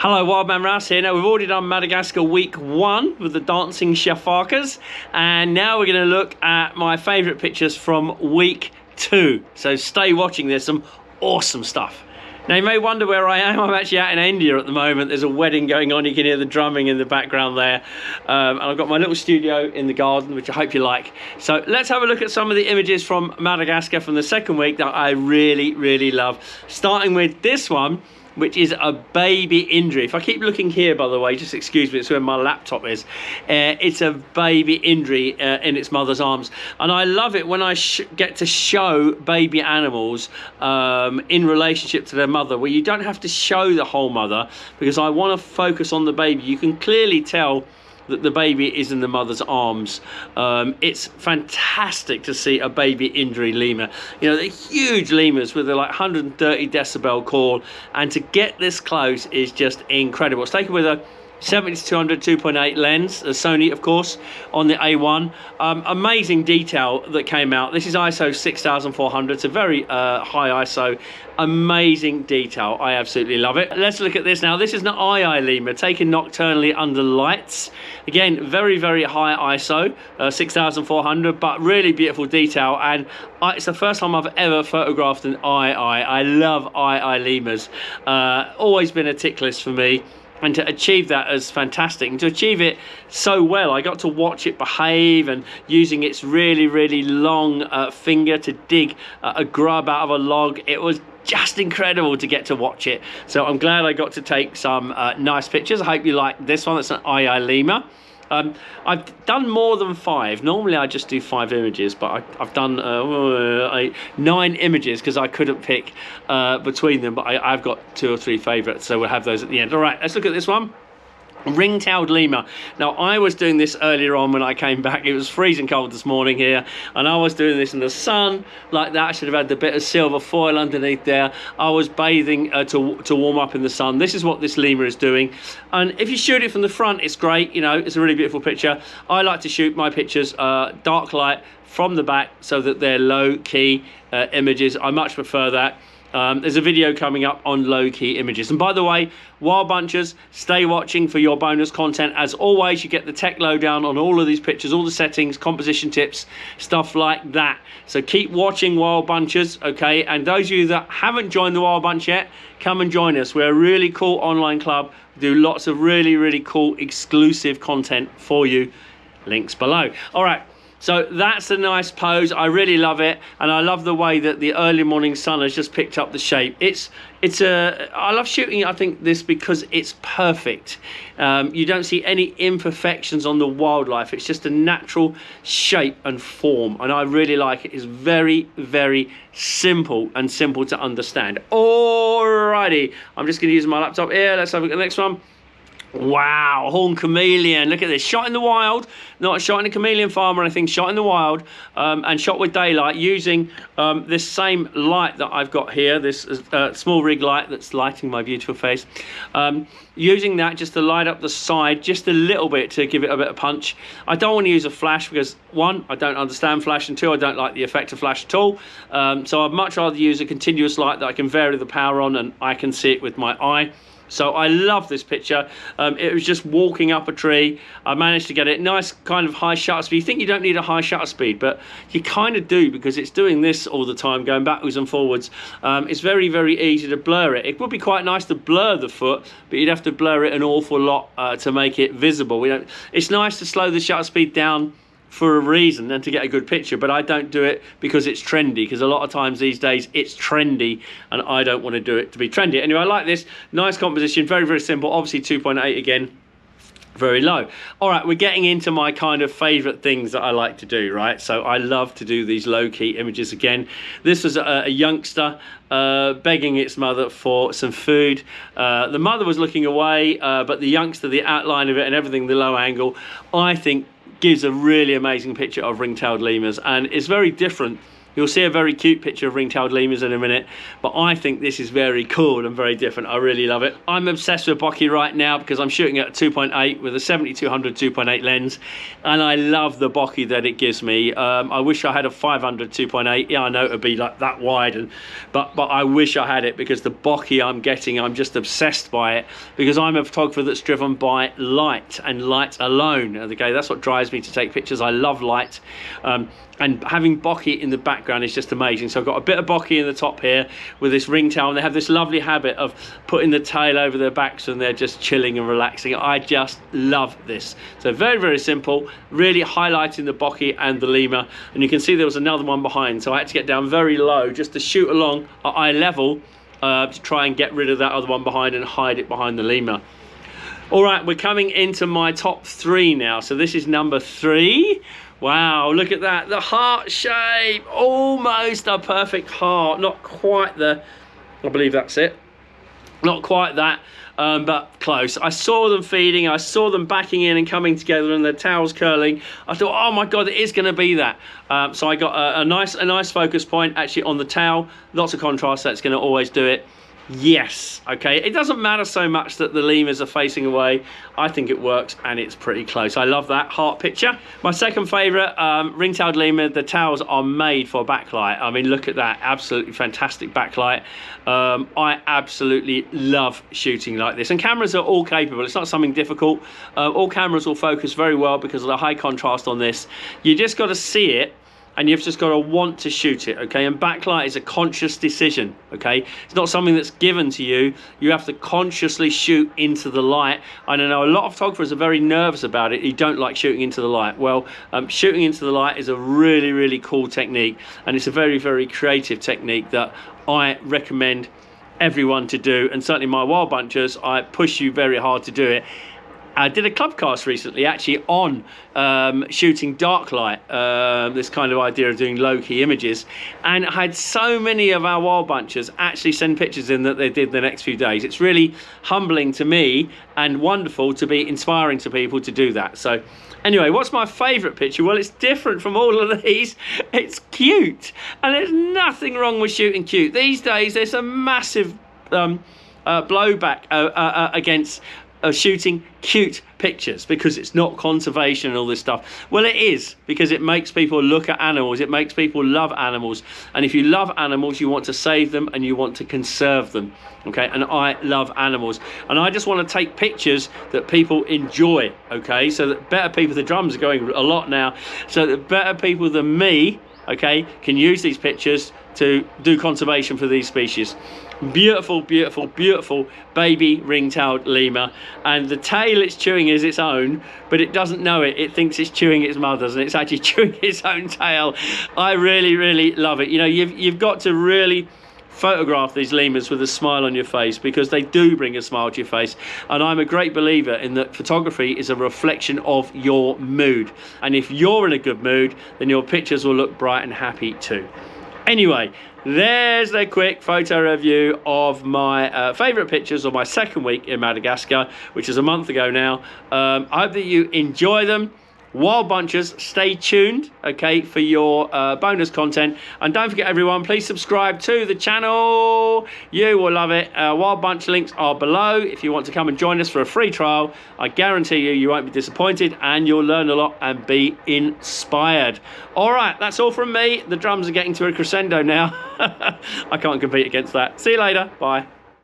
Hello, Wildman Rouse here. Now, we've already done Madagascar week 1 with the dancing shafakas, and now we're going to look at my favourite pictures from week 2. So stay watching, there's some awesome stuff. Now, you may wonder where I am. I'm actually out in India at the moment. There's a wedding going on. You can hear the drumming in the background there. And I've got my little studio in the garden, which I hope you like. So let's have a look at some of the images from Madagascar from the second week that I really love. Starting with this one, which is a baby indri. If I keep looking here, by the way, just excuse me, it's where my laptop is. It's a baby indri in its mother's arms. And I love it when I get to show baby animals in relationship to their mother, where you don't have to show the whole mother, because I want to focus on the baby. You can clearly tell that the baby is in the mother's arms. It's fantastic to see a baby indri lemur. You know, they're huge lemurs with a like 130 decibel call, and to get this close is just incredible. It's taken with a 70-200 2.8 lens, a Sony, of course, on the A1. Amazing detail that came out. This is ISO 6400. It's a very high ISO. Amazing detail. I absolutely love it. Let's look at this now. This is an eye lemur taken nocturnally under lights. Again, very high ISO, 6400, but really beautiful detail. And it's the first time I've ever photographed an eye. I love eye lemurs. Always been a tick list for me. And to achieve that is fantastic, and to achieve it so well. I got to watch it behave, and using its really long finger to dig a grub out of a log. It was just incredible to get to watch it. So I'm glad I got to take some nice pictures. I hope you like this one. It's an eye lemur. I've done more than 5. Normally I just do 5 images, but I've done 9 images because I couldn't pick between them, but I've got 2 or 3 favourites, so we'll have those at the end. All right, let's look at this one. Ring-tailed lemur. Now, I was doing this earlier on when I came back. It was freezing cold this morning here, and I was doing this in the sun like that. I should have had the bit of silver foil underneath there. I was bathing to warm up in the sun. This is what this lemur is doing, and if you shoot it from the front, it's great. You know, it's a really beautiful picture. I like to shoot my pictures dark light from the back so that they're low-key images. I much prefer that. There's a video coming up on low-key images. And by the way, Wild Bunchers, stay watching for your bonus content. As always, you get the tech lowdown on all of these pictures, all the settings, composition tips, stuff like that. So keep watching Wild Bunchers, okay? And those of you that haven't joined the Wild Bunch yet, come and join us. We're a really cool online club. We do lots of really cool exclusive content for you. Links below. All right. So that's a nice pose. I really love it, and I love the way that the early morning sun has just picked up the shape. I love shooting, I think, this because it's perfect. You don't see any imperfections on the wildlife. It's just a natural shape and form, and I really like it. It's very simple and simple to understand. Alrighty, I'm just going to use my laptop here. Let's have a look at the next one. Wow, horned chameleon. Look at this, shot in the wild, not shot in a chameleon farm or anything, shot in the wild, and shot with daylight using this same light that I've got here, this small rig light that's lighting my beautiful face. Using that just to light up the side just a little bit to give it a bit of punch. I don't want to use a flash because 1, I don't understand flash, and 2, I don't like the effect of flash at all. So I'd much rather use a continuous light that I can vary the power on and I can see it with my eye. So I love this picture. It was just walking up a tree. I managed to get it nice kind of high shutter speed. You think you don't need a high shutter speed, but you kind of do, because it's doing this all the time, going backwards and forwards. It's very easy to blur it. It would be quite nice to blur the foot, but you'd have to blur it an awful lot to make it visible. It's nice to slow the shutter speed down for a reason and to get a good picture, but I don't do it because it's trendy, because a lot of times these days it's trendy and I don't want to do it to be trendy. Anyway, I like this. Nice composition, very simple. Obviously 2.8 again, very low. All right, we're getting into my kind of favorite things that I like to do, right? So I love to do these low-key images again. This was a youngster begging its mother for some food. The mother was looking away, but the youngster, the outline of it and everything, the low angle, I think gives a really amazing picture of ring-tailed lemurs, and it's very different You'll see a very cute picture of ring-tailed lemurs in a minute, but I think this is very cool and very different. I really love it. I'm obsessed with bokeh right now because I'm shooting at 2.8 with a 7200 2.8 lens, and I love the bokeh that it gives me. I wish I had a 500 2.8. Yeah, I know it would be like that wide, but I wish I had it, because the bokeh I'm getting, I'm just obsessed by it, because I'm a photographer that's driven by light and light alone. Okay, that's what drives me to take pictures. I love light, and having bokeh in the background is just amazing. So I've got a bit of bokeh in the top here with this ringtail, and they have this lovely habit of putting the tail over their backs and they're just chilling and relaxing. I just love this. So very, very simple, really highlighting the bokeh and the lemur. And you can see there was another one behind, so I had to get down very low just to shoot along at eye level to try and get rid of that other one behind and hide it behind the lemur. All right, we're coming into my top 3 now. So this is number 3. Wow, look at that, the heart shape, almost a perfect heart. Not quite the, I believe that's it, not quite that, but close. I saw them feeding, I saw them backing in and coming together and their tails curling. I thought, oh my God, it is going to be that. So I got a nice focus point actually on the tail. Lots of contrast, that's going to always do it. Yes, okay, it doesn't matter so much that the lemurs are facing away. I think it works and it's pretty close. I love that heart picture. My second favorite, ring-tailed lemur. The tails are made for backlight. I mean, look at that, absolutely fantastic backlight. I absolutely love shooting like this, and cameras are all capable. It's not something difficult. All cameras will focus very well because of the high contrast on this. You just got to see it, and you've just got to want to shoot it, okay? And backlight is a conscious decision, okay? It's not something that's given to you. You have to consciously shoot into the light. I don't know, a lot of photographers are very nervous about it. You don't like shooting into the light. Well, shooting into the light is a really, really cool technique, and it's a very, very creative technique that I recommend everyone to do, and certainly my wild bunchers, I push you very hard to do it. I did a club cast recently actually on shooting dark light, this kind of idea of doing low-key images, and I had so many of our wild bunchers actually send pictures in that they did the next few days. It's really humbling to me and wonderful to be inspiring to people to do that. So anyway, what's my favourite picture? Well, it's different from all of these. It's cute, and there's nothing wrong with shooting cute. These days there's a massive blowback against shooting cute pictures because it's not conservation and all this stuff. Well, it is, because it makes people look at animals, it makes people love animals, and if you love animals you want to save them and you want to conserve them, okay? And I love animals, and I just want to take pictures that people enjoy, okay? So that better people, the drums are going a lot now, so that better people than me, okay, can use these pictures to do conservation for these species. Beautiful, beautiful, beautiful baby ring-tailed lemur, and the tail it's chewing is its own, but it doesn't know it. It thinks it's chewing its mother's, and it's actually chewing its own tail. I really, really love it. You know, you've got to really photograph these lemurs with a smile on your face, because they do bring a smile to your face, and I'm a great believer in that photography is a reflection of your mood, and if you're in a good mood then your pictures will look bright and happy too. Anyway, there's a quick photo review of my favourite pictures of my second week in Madagascar, which is a month ago now. I hope that you enjoy them. Wild bunchers, stay tuned, okay, for your bonus content, and don't forget everyone, please subscribe to the channel. You will love it. Wild bunch links are below if you want to come and join us for a free trial. I guarantee you won't be disappointed, and you'll learn a lot and be inspired. All right, that's all from me. The drums are getting to a crescendo now. I can't compete against that. See you later. Bye.